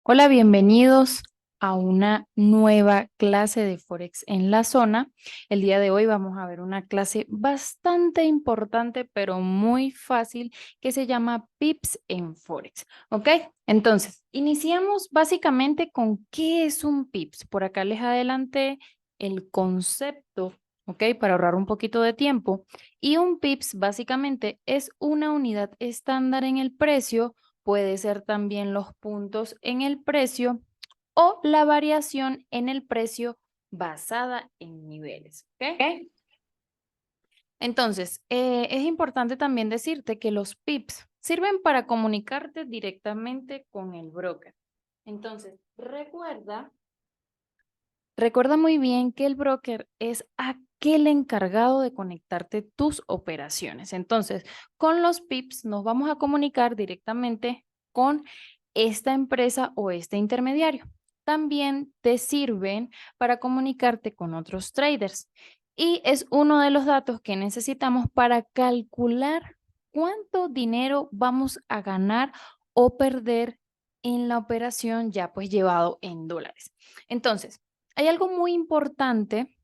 Hola, bienvenidos a una nueva clase de Forex en la zona. El día de hoy vamos a ver una clase bastante importante, pero muy fácil, que se llama Pips en Forex. ¿Ok? Entonces, iniciamos básicamente con qué es un Pips. Por acá les adelanté el concepto, ¿ok? Para ahorrar un poquito de tiempo. Y un Pips básicamente es una unidad estándar en el precio. Puede ser también los puntos en el precio o la variación en el precio basada en niveles. ¿Ok? Ok. Entonces, es importante también decirte que los pips sirven para comunicarte directamente con el broker. Entonces, recuerda muy bien que el broker es aquel encargado de conectarte tus operaciones. Entonces, con los pips nos vamos a comunicar directamente con esta empresa o este intermediario. También te sirven para comunicarte con otros traders y es uno de los datos que necesitamos para calcular cuánto dinero vamos a ganar o perder en la operación ya pues llevado en dólares. Entonces, hay algo muy importante,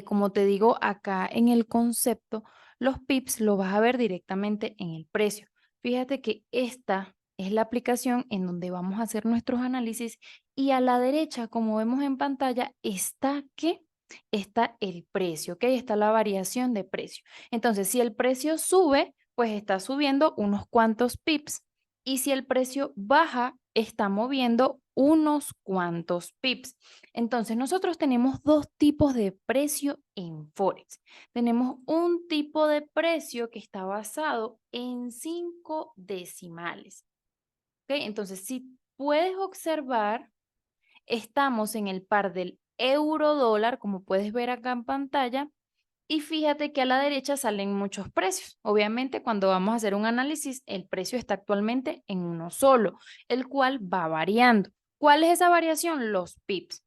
como te digo acá en el concepto, los pips lo vas a ver directamente en el precio. Fíjate que esta es la aplicación en donde vamos a hacer nuestros análisis y a la derecha, como vemos en pantalla, está ¿qué? Está el precio, ¿ok? Está la variación de precio. Entonces, si el precio sube, pues está subiendo unos cuantos pips. Y si el precio baja, está moviendo unos cuantos pips. Entonces, nosotros tenemos dos tipos de precio en Forex. Tenemos un tipo de precio que está basado en 5 decimales. ¿Ok? Entonces, si puedes observar, estamos en el par del euro dólar, como puedes ver acá en pantalla, y fíjate que a la derecha salen muchos precios. Obviamente, cuando vamos a hacer un análisis, el precio está actualmente en uno solo, el cual va variando. ¿Cuál es esa variación? Los pips.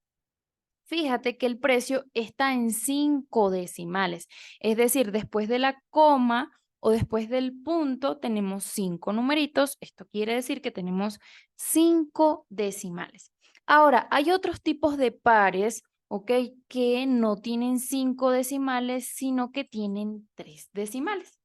Fíjate que el precio está en 5 decimales, es decir, después de la coma o después del punto tenemos 5 numeritos. Esto quiere decir que tenemos 5 decimales. Ahora, hay otros tipos de pares, ¿ok? Que no tienen 5 decimales, sino que tienen 3 decimales.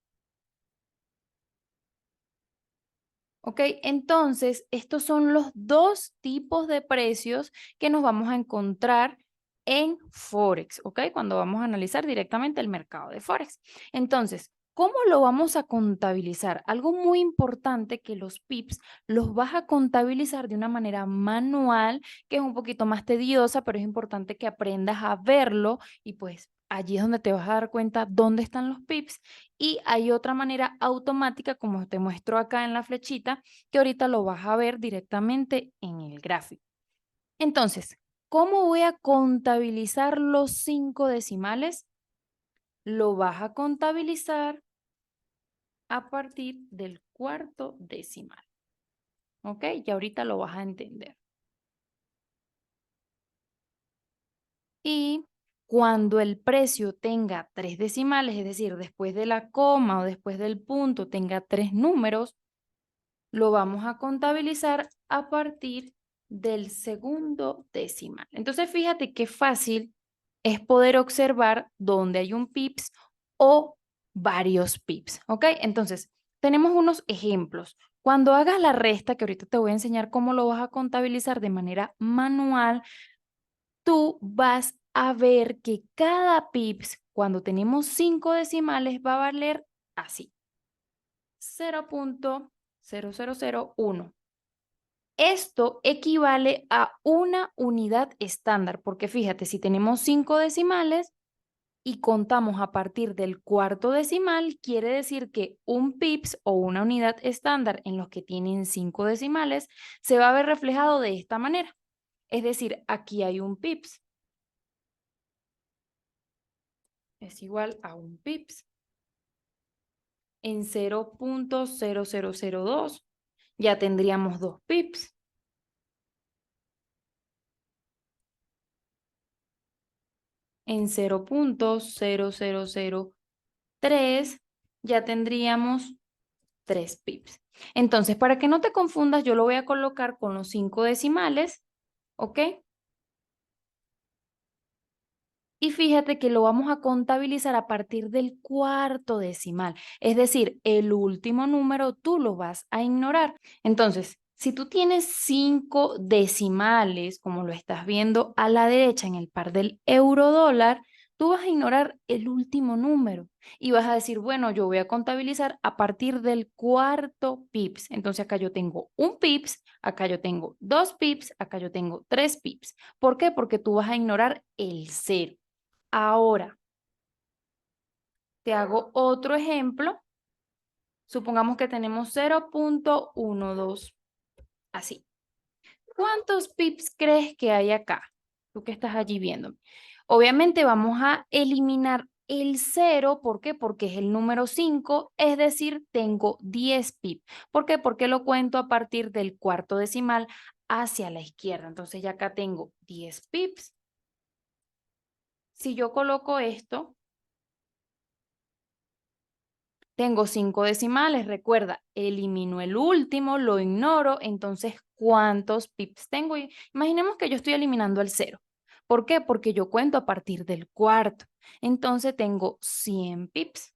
¿Ok? Entonces, estos son los dos tipos de precios que nos vamos a encontrar en Forex, ¿ok? Cuando vamos a analizar directamente el mercado de Forex. Entonces, ¿cómo lo vamos a contabilizar? Algo muy importante, que los pips los vas a contabilizar de una manera manual, que es un poquito más tediosa, pero es importante que aprendas a verlo y pues allí es donde te vas a dar cuenta dónde están los pips. Y hay otra manera automática, como te muestro acá en la flechita, que ahorita lo vas a ver directamente en el gráfico. Entonces, ¿cómo voy a contabilizar los 5 decimales? Lo vas a contabilizar a partir del cuarto decimal. ¿Ok? Y ahorita lo vas a entender. Y cuando el precio tenga 3 decimales, es decir, después de la coma o después del punto tenga 3 números, lo vamos a contabilizar a partir del segundo decimal. Entonces, fíjate qué fácil es poder observar dónde hay un pips o varios pips, ¿ok? Entonces, tenemos unos ejemplos. Cuando hagas la resta, que ahorita te voy a enseñar cómo lo vas a contabilizar de manera manual, tú vas a ver que cada pips, cuando tenemos 5 decimales, va a valer así: 0.0001. Esto equivale a una unidad estándar, porque fíjate, si tenemos 5 decimales y contamos a partir del cuarto decimal, quiere decir que un pips o una unidad estándar en los que tienen 5 decimales se va a ver reflejado de esta manera. Es decir, aquí hay un pips, es igual a un pips. En 0.0002 ya tendríamos 2 pips. En 0.0003 ya tendríamos 3 pips. Entonces, para que no te confundas, yo lo voy a colocar con los 5 decimales, ¿ok? Y fíjate que lo vamos a contabilizar a partir del cuarto decimal, es decir, el último número tú lo vas a ignorar. Entonces, si tú tienes 5 decimales, como lo estás viendo a la derecha en el par del euro dólar, tú vas a ignorar el último número y vas a decir, bueno, yo voy a contabilizar a partir del cuarto pips. Entonces acá yo tengo un pips, acá yo tengo 2 pips, acá yo tengo 3 pips. ¿Por qué? Porque tú vas a ignorar el cero. Ahora, te hago otro ejemplo. Supongamos que tenemos 0.12, así. ¿Cuántos pips crees que hay acá? Tú que estás allí viéndome. Obviamente vamos a eliminar el cero. ¿Por qué? Porque es el número 5, es decir, tengo 10 pips. ¿Por qué? Porque lo cuento a partir del cuarto decimal hacia la izquierda. Entonces ya acá tengo 10 pips. Si yo coloco esto, tengo 5 decimales, recuerda, elimino el último, lo ignoro, entonces, ¿cuántos pips tengo? Imaginemos que yo estoy eliminando el cero. ¿Por qué? Porque yo cuento a partir del cuarto. Entonces, tengo 100 pips.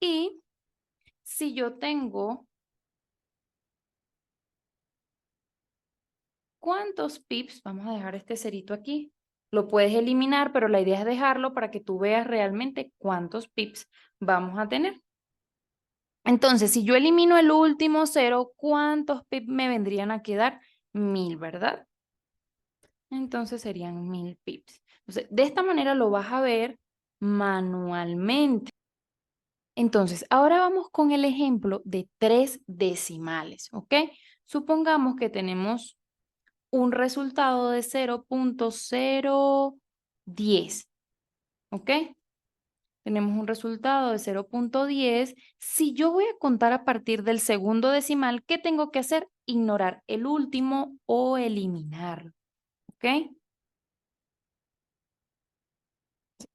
Y si yo tengo, ¿cuántos pips? Vamos a dejar este cerito aquí. Lo puedes eliminar, pero la idea es dejarlo para que tú veas realmente cuántos pips vamos a tener. Entonces, si yo elimino el último cero, ¿cuántos pips me vendrían a quedar? 1000, ¿verdad? Entonces serían 1000 pips. Entonces, de esta manera lo vas a ver manualmente. Entonces, ahora vamos con el ejemplo de 3 decimales, ¿ok? Supongamos que tenemos un resultado de 0.010, ¿ok? Tenemos un resultado de 0.10. Si yo voy a contar a partir del segundo decimal, ¿qué tengo que hacer? Ignorar el último o eliminarlo. ¿Ok?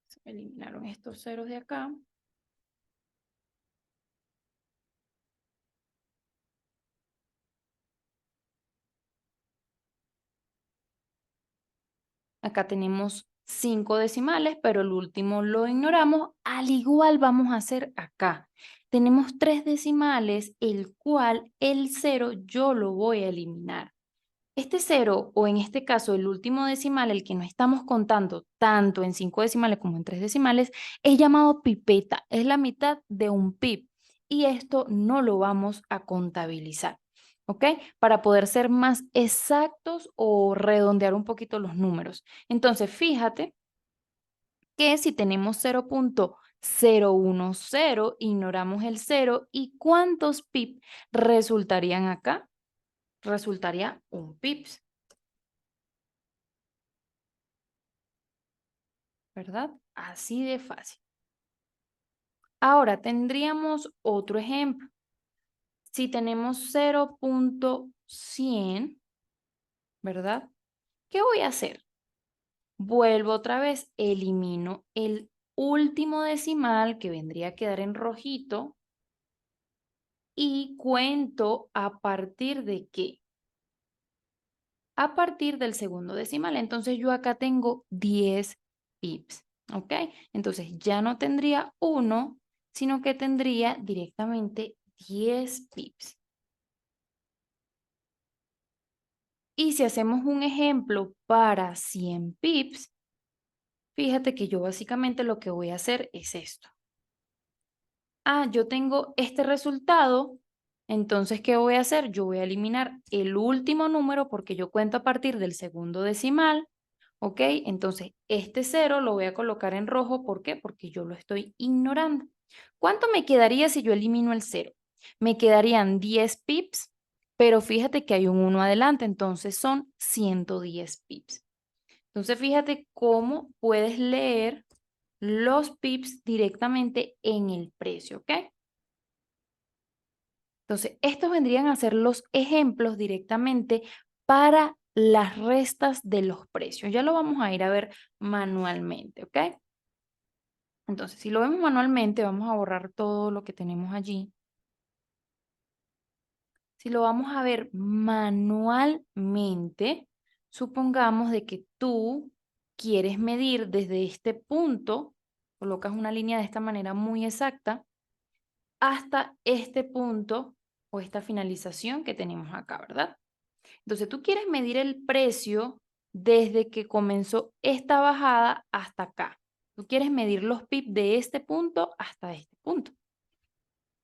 Se eliminaron estos ceros de acá. Acá tenemos 5 decimales, pero el último lo ignoramos. Al igual vamos a hacer acá. Tenemos 3 decimales, el cual el cero yo lo voy a eliminar. Este cero, o en este caso el último decimal, el que no estamos contando tanto en 5 decimales como en 3 decimales, es llamado pipeta, es la mitad de un pip. Y esto no lo vamos a contabilizar, ¿ok? Para poder ser más exactos o redondear un poquito los números. Entonces, fíjate que si tenemos 0.010, ignoramos el cero, ¿y cuántos pip resultarían acá? Resultaría un pips. ¿Verdad? Así de fácil. Ahora tendríamos otro ejemplo. Si tenemos 0.100, ¿verdad? ¿Qué voy a hacer? Vuelvo otra vez, elimino el último decimal que vendría a quedar en rojito y cuento a partir de qué. A partir del segundo decimal. Entonces yo acá tengo 10 pips, ¿ok? Entonces ya no tendría 1, sino que tendría directamente 10 pips. Y si hacemos un ejemplo para 100 pips, fíjate que yo básicamente lo que voy a hacer es esto. Yo tengo este resultado, entonces, ¿qué voy a hacer? Yo voy a eliminar el último número porque yo cuento a partir del segundo decimal. ¿Ok? Entonces, este cero lo voy a colocar en rojo. ¿Por qué? Porque yo lo estoy ignorando. ¿Cuánto me quedaría si yo elimino el cero? Me quedarían 10 pips, pero fíjate que hay un 1 adelante, entonces son 110 pips. Entonces, fíjate cómo puedes leer los pips directamente en el precio, ¿ok? Entonces, estos vendrían a ser los ejemplos directamente para las restas de los precios. Ya lo vamos a ir a ver manualmente, ¿ok? Entonces, si lo vemos manualmente, vamos a borrar todo lo que tenemos allí. Si lo vamos a ver manualmente, supongamos de que tú quieres medir desde este punto, colocas una línea de esta manera muy exacta, hasta este punto o esta finalización que tenemos acá, ¿verdad? Entonces tú quieres medir el precio desde que comenzó esta bajada hasta acá. Tú quieres medir los pips de este punto hasta este punto.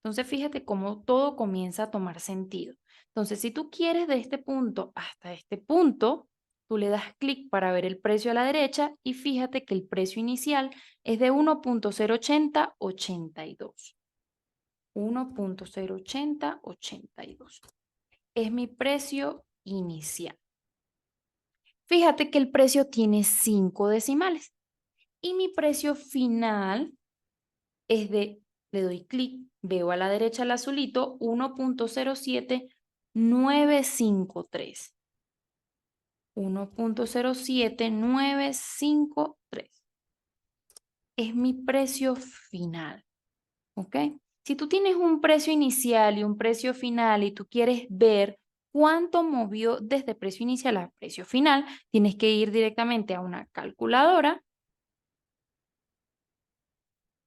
Entonces fíjate cómo todo comienza a tomar sentido. Entonces si tú quieres de este punto hasta este punto, tú le das clic para ver el precio a la derecha y fíjate que el precio inicial es de 1.08082. 1.08082. Es mi precio inicial. Fíjate que el precio tiene 5 decimales y mi precio final es le doy clic, veo a la derecha el azulito, 1.07953. 1.07953. Es mi precio final, ¿ok? Si tú tienes un precio inicial y un precio final y tú quieres ver cuánto movió desde precio inicial a precio final, tienes que ir directamente a una calculadora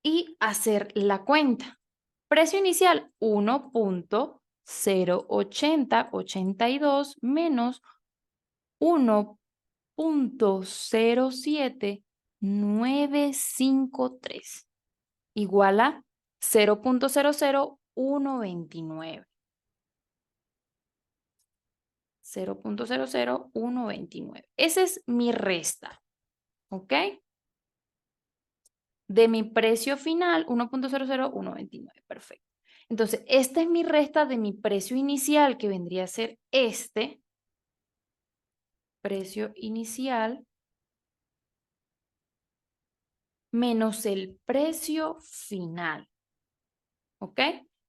y hacer la cuenta. Precio inicial 1.08082 menos 1.07953 igual a 0.00129. 0.00129. Esa es mi resta, ¿ok? De mi precio final, 1.00129. Perfecto. Entonces, esta es mi resta de mi precio inicial, que vendría a ser este precio inicial menos el precio final, ¿ok?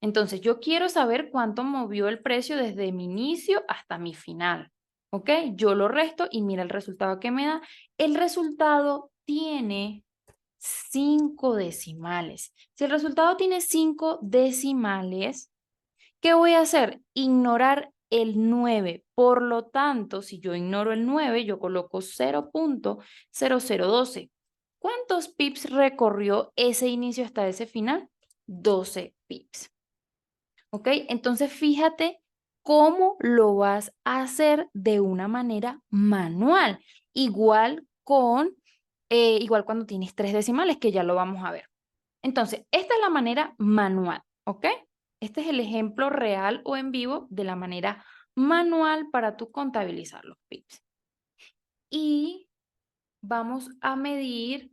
Entonces, yo quiero saber cuánto movió el precio desde mi inicio hasta mi final, ¿ok? Yo lo resto y mira el resultado que me da. El resultado tiene 5 decimales. Si el resultado tiene 5 decimales, ¿qué voy a hacer? Ignorar el 9. Por lo tanto, si yo ignoro el 9, yo coloco 0.0012. ¿Cuántos pips recorrió ese inicio hasta ese final? 12 pips. ¿Ok? Entonces, fíjate cómo lo vas a hacer de una manera manual. Igual cuando tienes 3 decimales, que ya lo vamos a ver. Entonces, esta es la manera manual, ¿ok? Este es el ejemplo real o en vivo de la manera manual para tú contabilizar los pips. Y vamos a medir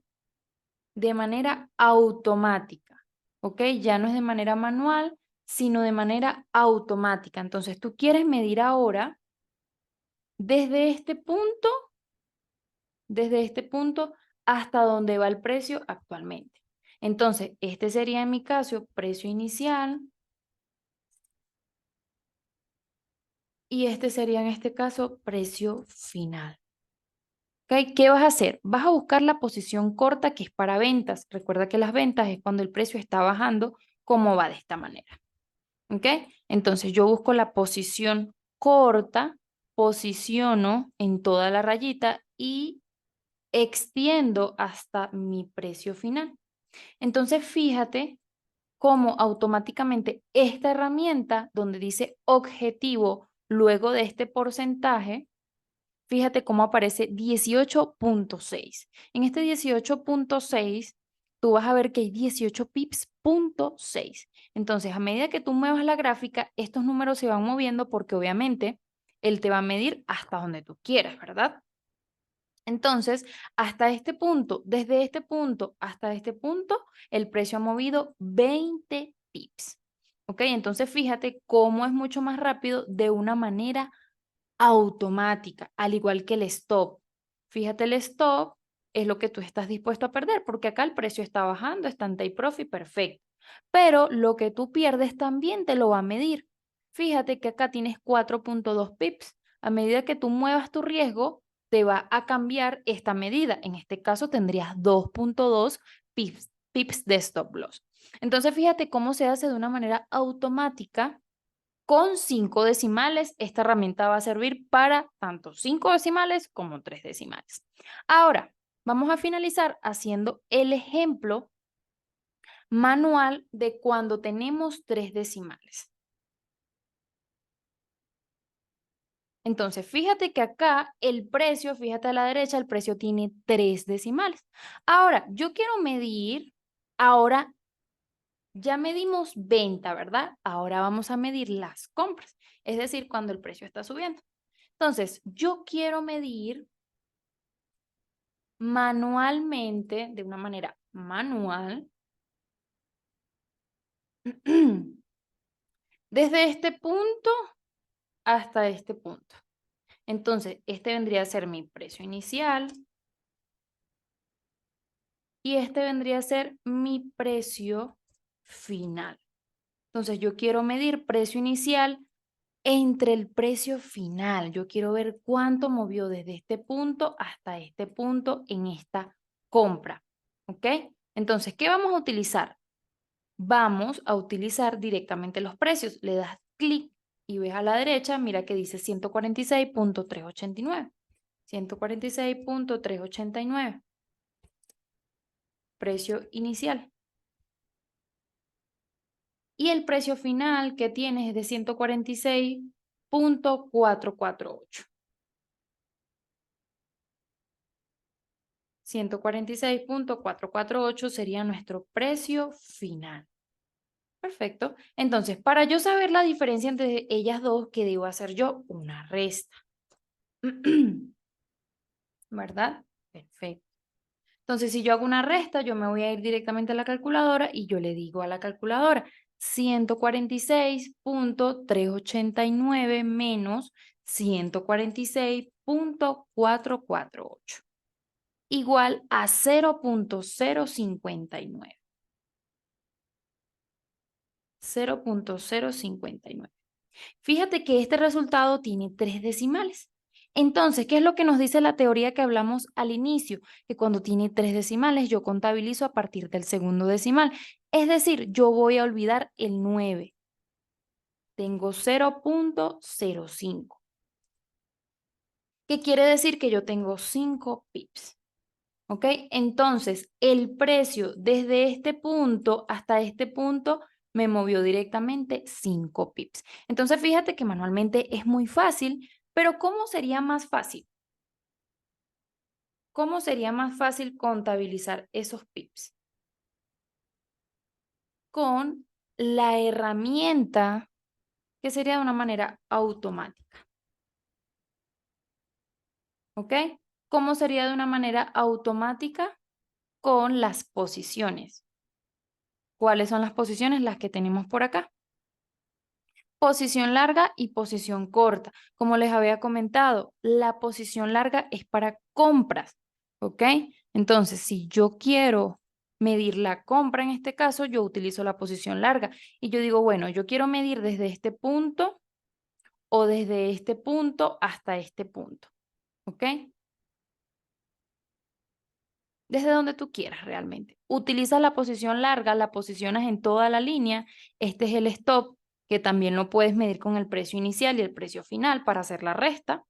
de manera automática, ¿ok? Ya no es de manera manual, sino de manera automática. Entonces, tú quieres medir ahora desde este punto hasta donde va el precio actualmente. Entonces, este sería en mi caso precio inicial y este sería en este caso precio final. ¿Ok? ¿Qué vas a hacer? Vas a buscar la posición corta que es para ventas. Recuerda que las ventas es cuando el precio está bajando, como va de esta manera. ¿Ok? Entonces yo busco la posición corta, posiciono en toda la rayita y extiendo hasta mi precio final. Entonces fíjate cómo automáticamente esta herramienta donde dice objetivo luego de este porcentaje, fíjate cómo aparece 18.6. En este 18.6, tú vas a ver que hay 18 pips.6. Entonces, a medida que tú muevas la gráfica, estos números se van moviendo porque obviamente él te va a medir hasta donde tú quieras, ¿verdad? Entonces, hasta este punto, desde este punto hasta este punto, el precio ha movido 20 pips. ¿Ok? Entonces, fíjate cómo es mucho más rápido de una manera automática, al igual que el stop. Fíjate, el stop es lo que tú estás dispuesto a perder, porque acá el precio está bajando, está en take profit, perfecto. Pero lo que tú pierdes también te lo va a medir. Fíjate que acá tienes 4.2 pips. A medida que tú muevas tu riesgo, te va a cambiar esta medida. En este caso tendrías 2.2 pips pips de stop loss. Entonces, fíjate cómo se hace de una manera automática con 5 decimales. Esta herramienta va a servir para tanto 5 decimales como 3 decimales. Ahora, vamos a finalizar haciendo el ejemplo manual de cuando tenemos 3 decimales. Entonces, fíjate que acá el precio, fíjate a la derecha, el precio tiene 3 decimales. Ahora, yo quiero medir, ahora ya medimos venta, ¿verdad? Ahora vamos a medir las compras, es decir, cuando el precio está subiendo. Entonces, yo quiero medir manualmente, de una manera manual, desde este punto hasta este punto. Entonces, este vendría a ser mi precio inicial y este vendría a ser mi precio final. Entonces, yo quiero medir precio inicial entre el precio final. Yo quiero ver cuánto movió desde este punto hasta este punto en esta compra. ¿Ok? Entonces, ¿qué vamos a utilizar? Vamos a utilizar directamente los precios. Le das clic y ves a la derecha, mira que dice 146.389. 146.389. Precio inicial. Y el precio final que tienes es de 146.448. 146.448 sería nuestro precio final. Perfecto. Entonces, para yo saber la diferencia entre ellas dos, ¿qué debo hacer yo? Una resta. ¿Verdad? Perfecto. Entonces, si yo hago una resta, yo me voy a ir directamente a la calculadora y yo le digo a la calculadora 146.389 menos 146.448 igual a 0.059. 0.059. Fíjate que este resultado tiene 3 decimales. Entonces, ¿qué es lo que nos dice la teoría que hablamos al inicio? Que cuando tiene 3 decimales, yo contabilizo a partir del segundo decimal. Es decir, yo voy a olvidar el 9. Tengo 0.05. ¿Qué quiere decir? Que yo tengo 5 pips. ¿Ok? Entonces, el precio desde este punto hasta este punto me movió directamente 5 pips. Entonces, fíjate que manualmente es muy fácil, pero ¿cómo sería más fácil? ¿Cómo sería más fácil contabilizar esos pips? Con la herramienta que sería de una manera automática. ¿Ok? ¿Cómo sería de una manera automática? Con las posiciones. ¿Cuáles son las posiciones? Las que tenemos por acá. Posición larga y posición corta. Como les había comentado, la posición larga es para compras, ¿ok? Entonces, si yo quiero medir la compra en este caso, yo utilizo la posición larga y yo digo, bueno, yo quiero medir desde este punto o desde este punto hasta este punto, ¿ok? Desde donde tú quieras realmente. Utilizas la posición larga, la posicionas en toda la línea. Este es el stop, que también lo puedes medir con el precio inicial y el precio final para hacer la resta.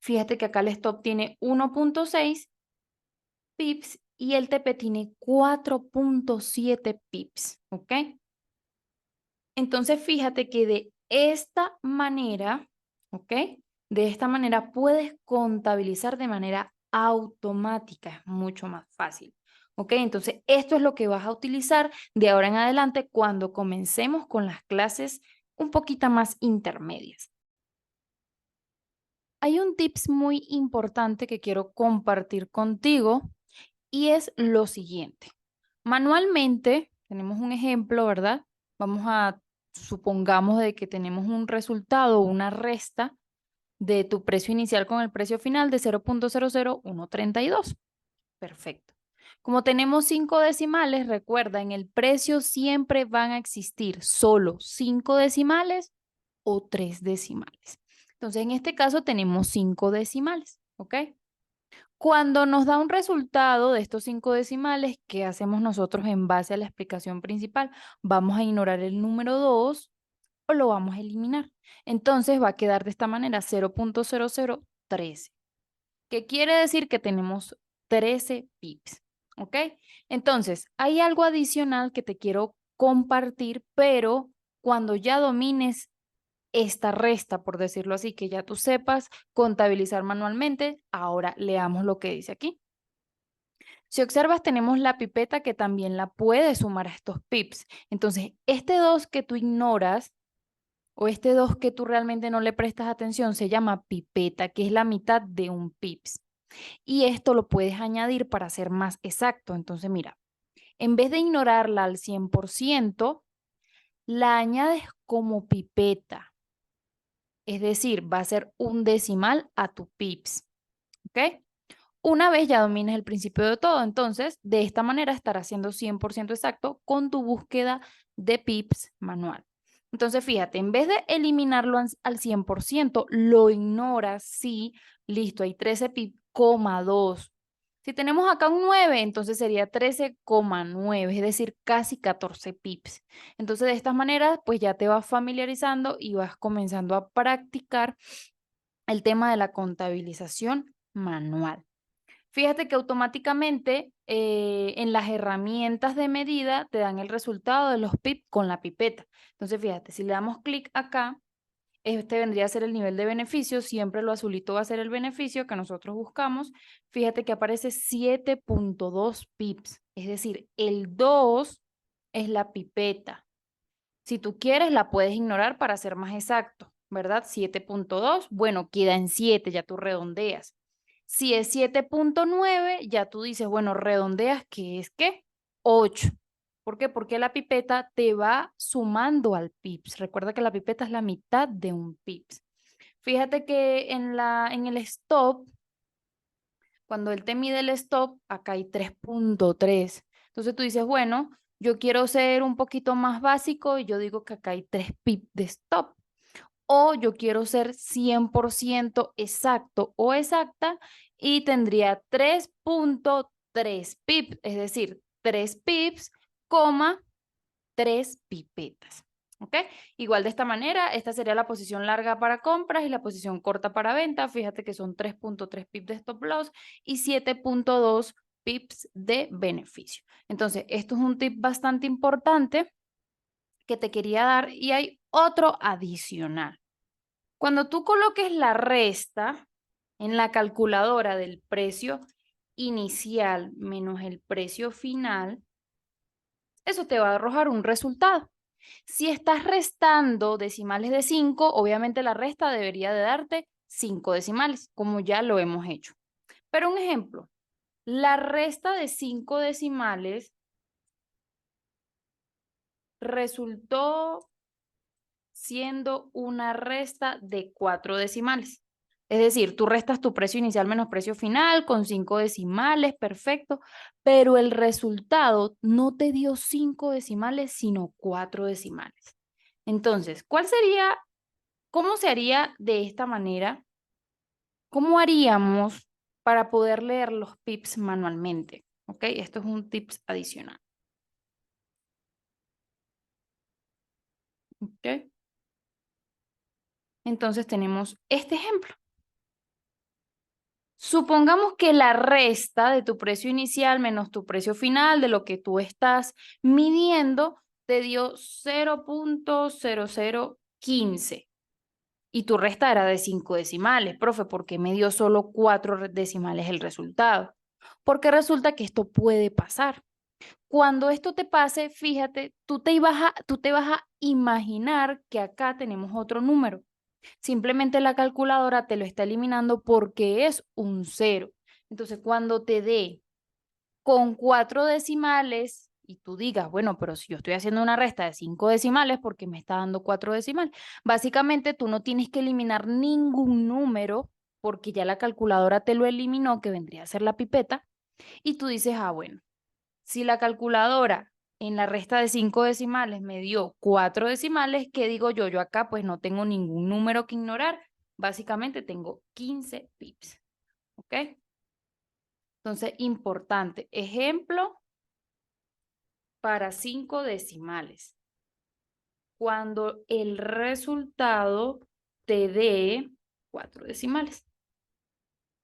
Fíjate que acá el stop tiene 1.6 pips y el TP tiene 4.7 pips, ¿ok? Entonces fíjate que de esta manera, ¿ok? De esta manera puedes contabilizar de manera automática, es mucho más fácil. ¿Ok? Entonces, esto es lo que vas a utilizar de ahora en adelante cuando comencemos con las clases un poquito más intermedias. Hay un tips muy importante que quiero compartir contigo y es lo siguiente. Manualmente, tenemos un ejemplo, ¿verdad? Vamos a, supongamos de que tenemos un resultado, una resta de tu precio inicial con el precio final de 0.00132. Perfecto. Como tenemos 5 decimales, recuerda, en el precio siempre van a existir solo 5 decimales o 3 decimales. Entonces, en este caso tenemos 5 decimales, ¿ok? Cuando nos da un resultado de estos 5 decimales, ¿qué hacemos nosotros en base a la explicación principal? Vamos a ignorar el número 2 o lo vamos a eliminar. Entonces va a quedar de esta manera 0.0013. ¿Qué quiere decir? Que tenemos 13 pips, ¿ok? Entonces, hay algo adicional que te quiero compartir, pero cuando ya domines esta resta, por decirlo así, que ya tú sepas contabilizar manualmente, ahora leamos lo que dice aquí. Si observas, tenemos la pipeta que también la puedes sumar a estos pips. Entonces, este 2 que tú ignoras o este 2 que tú realmente no le prestas atención se llama pipeta, que es la mitad de un pips. Y esto lo puedes añadir para ser más exacto. Entonces, mira, en vez de ignorarla al 100%, la añades como pipeta. Es decir, va a ser un decimal a tu pips. ¿Ok? Una vez ya domines el principio de todo, entonces de esta manera estarás siendo 100% exacto con tu búsqueda de pips manual. Entonces, fíjate, en vez de eliminarlo al 100%, lo ignoras, sí, listo, hay 13 pips, coma 2. Si tenemos acá un 9, entonces sería 13,9, es decir, casi 14 pips. Entonces, de estas maneras, pues ya te vas familiarizando y vas comenzando a practicar el tema de la contabilización manual. Fíjate que automáticamente en las herramientas de medida te dan el resultado de los PIB con la pipeta. Entonces, fíjate, si le damos clic acá, este vendría a ser el nivel de beneficio, siempre lo azulito va a ser el beneficio que nosotros buscamos. Fíjate que aparece 7.2 pips, es decir, el 2 es la pipeta. Si tú quieres, la puedes ignorar para ser más exacto, ¿verdad? 7.2, bueno, queda en 7, ya tú redondeas. Si es 7.9, ya tú dices, bueno, redondeas, ¿qué es qué? 8. ¿Por qué? Porque la pipeta te va sumando al pips. Recuerda que la pipeta es la mitad de un pips. Fíjate que en el stop, cuando él te mide el stop, acá hay 3.3. Entonces tú dices, bueno, yo quiero ser un poquito más básico y yo digo que acá hay 3 pips de stop. O yo quiero ser 100% exacto o exacta y tendría 3.3 pips, es decir, 3 pips, coma 3 pipetas. ¿Ok? Igual de esta manera, esta sería la posición larga para compras y la posición corta para venta. Fíjate que son 3.3 pips de stop loss y 7.2 pips de beneficio. Entonces, esto es un tip bastante importante que te quería dar y hay otro adicional. Cuando tú coloques la resta en la calculadora del precio inicial menos el precio final, eso te va a arrojar un resultado. Si estás restando decimales de 5, obviamente la resta debería de darte 5 decimales, como ya lo hemos hecho. Pero un ejemplo, la resta de 5 decimales resultó siendo una resta de 4 decimales. Es decir, tú restas tu precio inicial menos precio final con 5 decimales, perfecto, pero el resultado no te dio 5 decimales, sino 4 decimales. Entonces, cómo se haría de esta manera? ¿Cómo haríamos para poder leer los pips manualmente? ¿Ok? Esto es un tips adicional. ¿Ok? Entonces tenemos este ejemplo. Supongamos que la resta de tu precio inicial menos tu precio final de lo que tú estás midiendo te dio 0.0015 y tu resta era de 5 decimales, profe, ¿por qué me dio solo 4 decimales el resultado? Porque resulta que esto puede pasar. Cuando esto te pase, fíjate, tú te vas a imaginar que acá tenemos otro número. Simplemente la calculadora te lo está eliminando porque es un cero. Entonces, cuando te dé con 4 decimales y tú digas, bueno, pero si yo estoy haciendo una resta de 5 decimales, porque me está dando 4 decimales? Básicamente, tú no tienes que eliminar ningún número porque ya la calculadora te lo eliminó, que vendría a ser la pipeta, y tú dices, ah, bueno, si la calculadora en la resta de 5 decimales me dio 4 decimales, ¿qué digo yo? Yo acá pues no tengo ningún número que ignorar. Básicamente tengo 15 pips. ¿Ok? Entonces, importante, ejemplo para 5 decimales. Cuando el resultado te dé 4 decimales.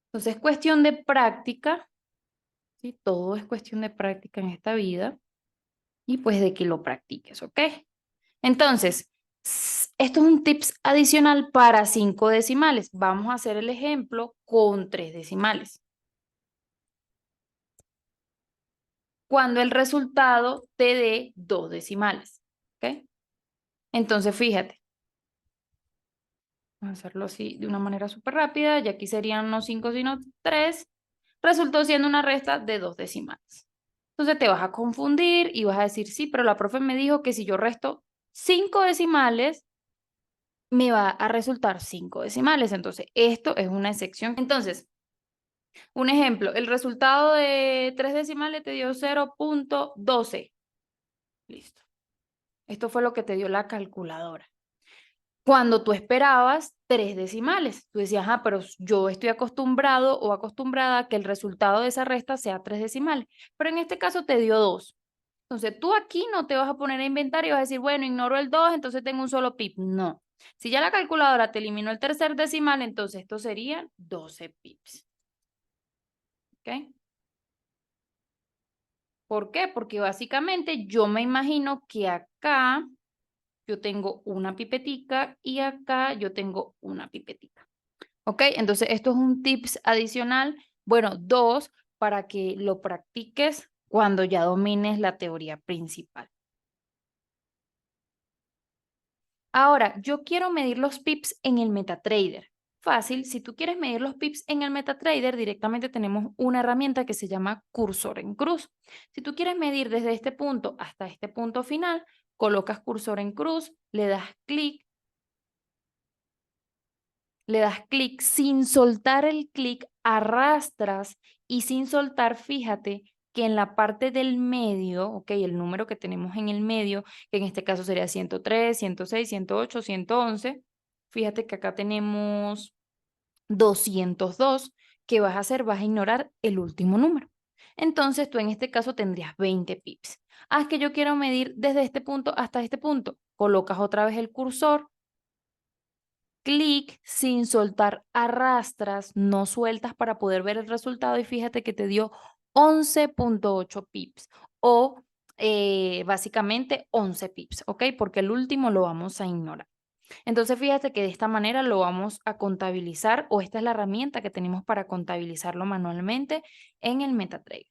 Entonces, es cuestión de práctica, ¿sí? Todo es cuestión de práctica en esta vida y pues de que lo practiques, ¿ok? Entonces, esto es un tips adicional para 5 decimales. Vamos a hacer el ejemplo con 3 decimales. Cuando el resultado te dé 2 decimales, ¿ok? Entonces, fíjate, vamos a hacerlo así de una manera súper rápida, y aquí serían no 5 sino 3, resultó siendo una resta de 2 decimales. Entonces te vas a confundir y vas a decir, sí, pero la profe me dijo que si yo resto 5 decimales, me va a resultar 5 decimales. Entonces, esto es una excepción. Entonces, un ejemplo, el resultado de 3 decimales te dio 0.12. Listo. Esto fue lo que te dio la calculadora. Cuando tú esperabas 3 decimales, tú decías, ah, pero yo estoy acostumbrado o acostumbrada a que el resultado de esa resta sea 3 decimales, pero en este caso te dio 2. Entonces, tú aquí no te vas a poner a inventar y vas a decir, bueno, ignoro el 2, entonces tengo un solo pip. No. Si ya la calculadora te eliminó el tercer decimal, entonces esto serían 12 pips. ¿Ok? ¿Por qué? Porque básicamente yo me imagino que acá yo tengo una pipetica y acá yo tengo una pipetica. ¿Ok? Entonces, esto es un tips adicional, bueno, 2, para que lo practiques cuando ya domines la teoría principal. Ahora, yo quiero medir los pips en el MetaTrader. Fácil, si tú quieres medir los pips en el MetaTrader, directamente tenemos una herramienta que se llama cursor en cruz. Si tú quieres medir desde este punto hasta este punto final, colocas cursor en cruz, le das clic sin soltar el clic, arrastras y sin soltar, fíjate que en la parte del medio, ok, el número que tenemos en el medio, que en este caso sería 103, 106, 108, 111, fíjate que acá tenemos 202, ¿qué vas a hacer? Vas a ignorar el último número. Entonces tú en este caso tendrías 20 pips. Ah, es que yo quiero medir desde este punto hasta este punto. Colocas otra vez el cursor, clic sin soltar, arrastras, no sueltas para poder ver el resultado y fíjate que te dio 11.8 pips o básicamente 11 pips, ¿ok? Porque el último lo vamos a ignorar. Entonces fíjate que de esta manera lo vamos a contabilizar o esta es la herramienta que tenemos para contabilizarlo manualmente en el MetaTrader.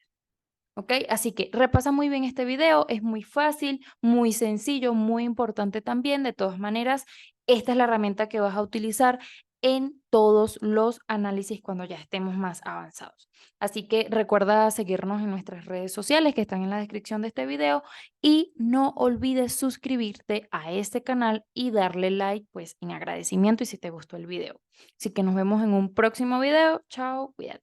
¿Ok? Así que repasa muy bien este video, es muy fácil, muy sencillo, muy importante también. De todas maneras, esta es la herramienta que vas a utilizar en todos los análisis cuando ya estemos más avanzados. Así que recuerda seguirnos en nuestras redes sociales que están en la descripción de este video y no olvides suscribirte a este canal y darle like pues en agradecimiento y si te gustó el video. Así que nos vemos en un próximo video. Chao, cuídate.